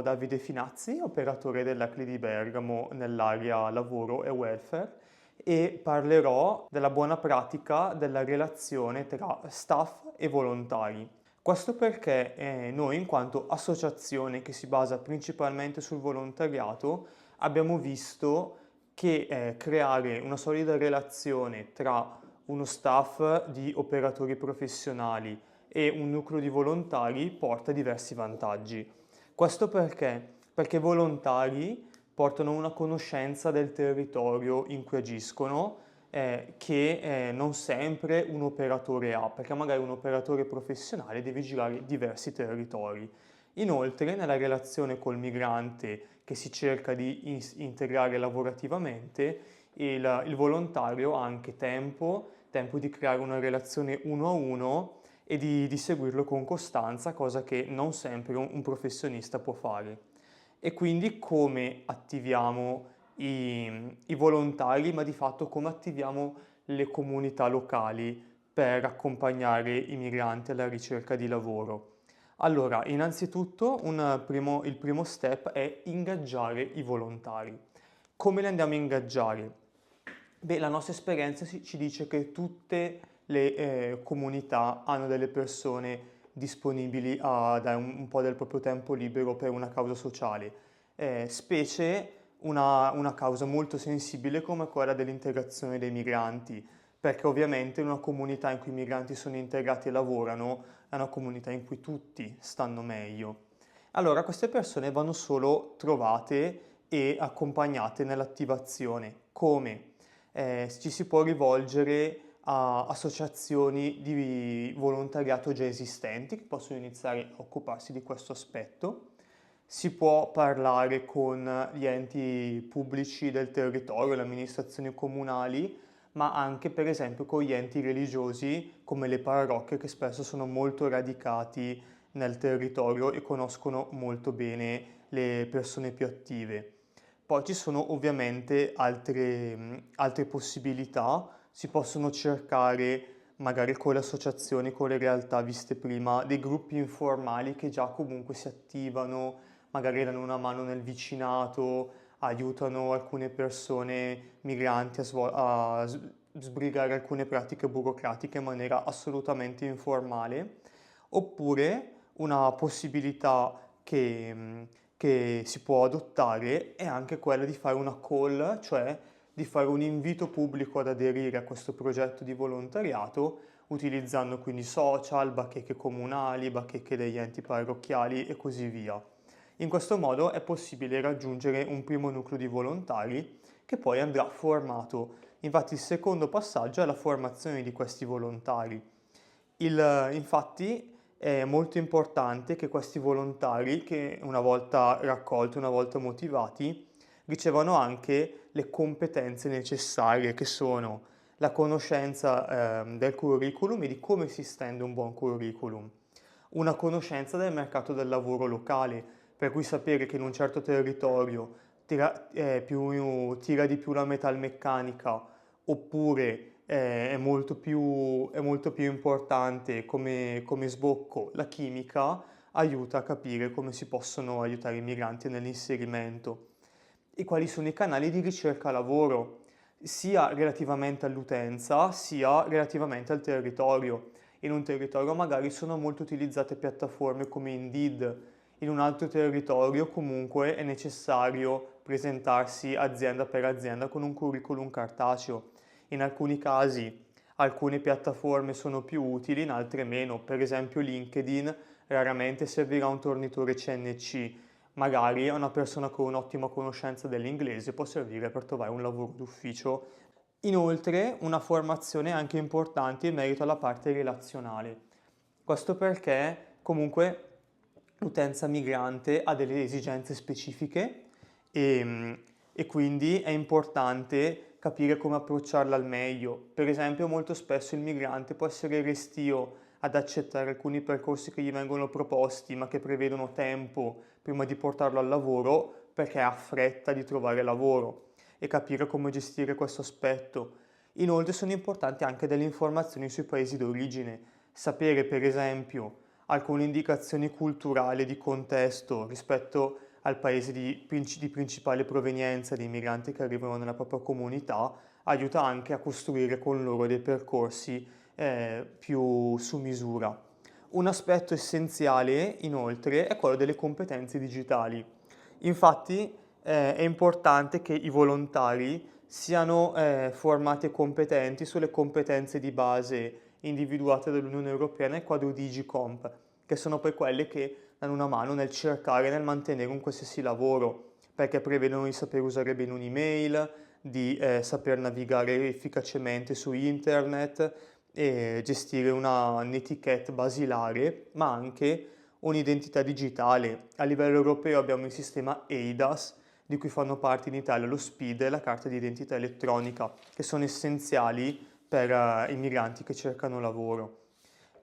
Davide Finazzi, operatore dell'ACLI di Bergamo nell'area lavoro e welfare e parlerò della buona pratica della relazione tra staff e volontari. Questo perché noi, in quanto associazione che si basa principalmente sul volontariato, abbiamo visto che creare una solida relazione tra uno staff di operatori professionali e un nucleo di volontari porta diversi vantaggi. Questo perché? Perché i volontari portano una conoscenza del territorio in cui agiscono che non sempre un operatore ha, perché magari un operatore professionale deve girare diversi territori. Inoltre, nella relazione col migrante che si cerca di integrare lavorativamente, il volontario ha anche tempo di creare una relazione uno a uno e di seguirlo con costanza, cosa che non sempre un professionista può fare. E quindi come attiviamo i volontari, ma di fatto come attiviamo le comunità locali per accompagnare i migranti alla ricerca di lavoro? Allora, innanzitutto il primo step è ingaggiare i volontari. Come li andiamo a ingaggiare? Beh, la nostra esperienza ci dice che tutte le comunità hanno delle persone disponibili a dare un po' del proprio tempo libero per una causa sociale, specie una causa molto sensibile come quella dell'integrazione dei migranti, perché ovviamente in una comunità in cui i migranti sono integrati e lavorano è una comunità in cui tutti stanno meglio. Allora, queste persone vanno solo trovate e accompagnate nell'attivazione. Come? Ci si può rivolgere a associazioni di volontariato già esistenti che possono iniziare a occuparsi di questo aspetto. Si può parlare con gli enti pubblici del territorio, le amministrazioni comunali, ma anche per esempio con gli enti religiosi come le parrocchie che spesso sono molto radicati nel territorio e conoscono molto bene le persone più attive. Poi ci sono ovviamente altre possibilità, si possono cercare magari con le associazioni, con le realtà viste prima, dei gruppi informali che già comunque si attivano, magari danno una mano nel vicinato, aiutano alcune persone migranti a sbrigare alcune pratiche burocratiche in maniera assolutamente informale, oppure una possibilità che si può adottare è anche quella di fare una call, cioè di fare un invito pubblico ad aderire a questo progetto di volontariato, utilizzando quindi social, bacheche comunali, bacheche degli enti parrocchiali e così via. In questo modo è possibile raggiungere un primo nucleo di volontari che poi andrà formato. Infatti il secondo passaggio è la formazione di questi volontari. Infatti è molto importante che questi volontari, che una volta raccolti, una volta motivati, ricevano anche le competenze necessarie che sono la conoscenza del curriculum e di come si stende un buon curriculum, una conoscenza del mercato del lavoro locale, per cui sapere che in un certo territorio tira di più la metalmeccanica oppure è molto più importante come sbocco la chimica, aiuta a capire come si possono aiutare i migranti nell'inserimento e quali sono i canali di ricerca lavoro, sia relativamente all'utenza, sia relativamente al territorio. In un territorio magari sono molto utilizzate piattaforme come Indeed, in un altro territorio comunque è necessario presentarsi azienda per azienda con un curriculum cartaceo. In alcuni casi alcune piattaforme sono più utili, in altre meno. Per esempio LinkedIn raramente servirà un tornitore CNC, magari a una persona con un'ottima conoscenza dell'inglese può servire per trovare un lavoro d'ufficio. Inoltre, una formazione anche importante in merito alla parte relazionale. Questo perché comunque l'utenza migrante ha delle esigenze specifiche e quindi è importante capire come approcciarla al meglio. Per esempio, molto spesso il migrante può essere restio ad accettare alcuni percorsi che gli vengono proposti, ma che prevedono tempo prima di portarlo al lavoro perché ha fretta di trovare lavoro e capire come gestire questo aspetto. Inoltre sono importanti anche delle informazioni sui paesi d'origine, sapere per esempio alcune indicazioni culturali di contesto rispetto al paese di principale provenienza dei migranti che arrivano nella propria comunità, aiuta anche a costruire con loro dei percorsi più su misura. Un aspetto essenziale, inoltre, è quello delle competenze digitali. Infatti, è importante che i volontari siano formati e competenti sulle competenze di base individuate dall'Unione Europea nel quadro DigiComp, che sono poi quelle che danno una mano nel cercare e nel mantenere un qualsiasi lavoro, perché prevedono di saper usare bene un'email, di saper navigare efficacemente su internet e gestire un'etiquette basilare, ma anche un'identità digitale. A livello europeo abbiamo il sistema eIDAS, di cui fanno parte in Italia lo SPID e la carta di identità elettronica, che sono essenziali per i migranti che cercano lavoro.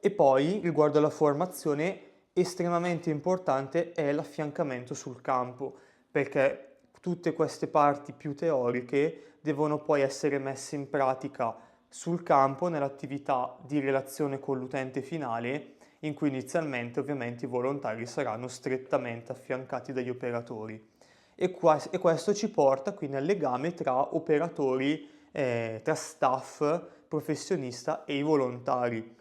E poi, riguardo alla formazione, estremamente importante è l'affiancamento sul campo, perché tutte queste parti più teoriche devono poi essere messe in pratica sul campo nell'attività di relazione con l'utente finale, in cui inizialmente ovviamente i volontari saranno strettamente affiancati dagli operatori. E questo ci porta quindi al legame tra operatori, tra staff, professionista e i volontari.